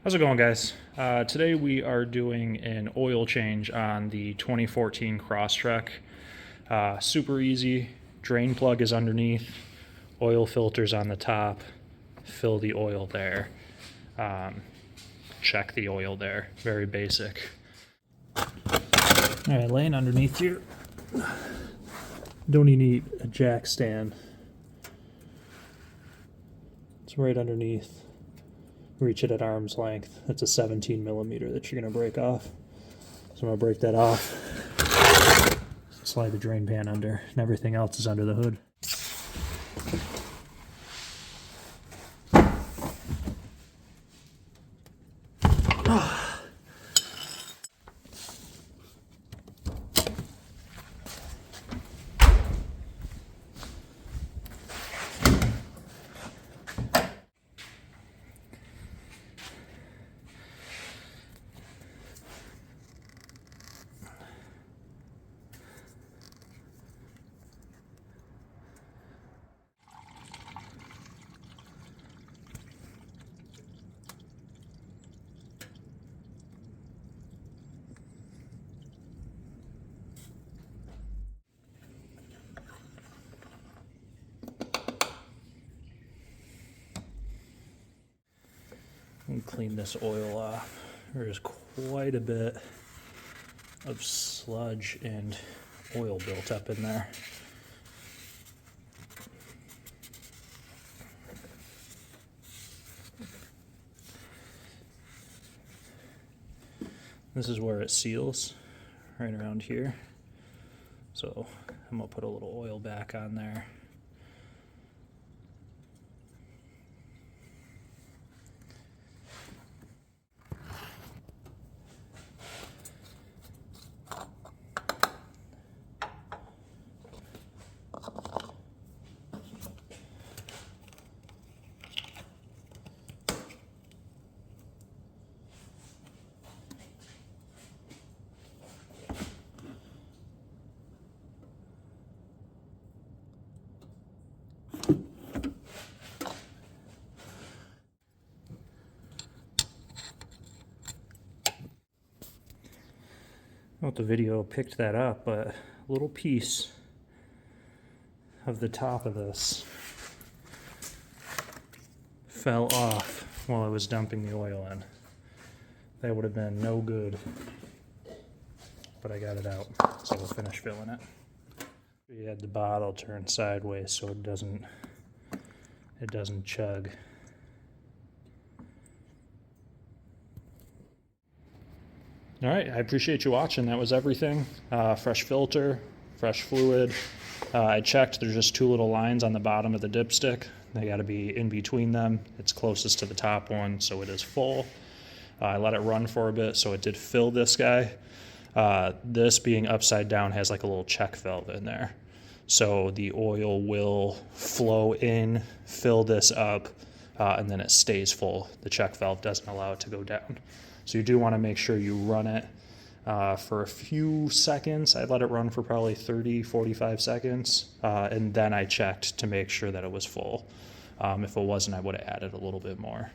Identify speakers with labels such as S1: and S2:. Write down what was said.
S1: How's it going, guys? Today we are doing an oil change on the 2014 Crosstrek. Super easy. Drain plug is underneath, oil filters on the top. Fill the oil there. Check the oil there. Very basic. All right, laying underneath here. Don't even need a jack stand. It's right underneath. Reach it at arm's length. It's a 17 millimeter that you're going to break off. So I'm going to break that off. Slide the drain pan under, and everything else is under the hood. And clean this oil off. There's quite a bit of sludge and oil built up in there. This is where it seals, right around here. So I'm gonna put a little oil back on there. I don't know if the video picked that up, but a little piece of the top of this fell off while I was dumping the oil in. That would have been no good, but I got it out, so we'll finish filling it. We had the bottle turned sideways so it doesn't chug. All right, I appreciate you watching. That was everything. Fresh filter, fresh fluid. I checked, there's just two little lines on the bottom of the dipstick. They gotta be in between them. It's closest to the top one, so it is full. I let it run for a bit, so it did fill this guy. This being upside down has like a little check valve in there. So the oil will flow in, fill this up, and then it stays full. The check valve doesn't allow it to go down. So you do want to make sure you run it for a few seconds. I let it run for probably 30, 45 seconds, and then I checked to make sure that it was full. If it wasn't, I would have added a little bit more.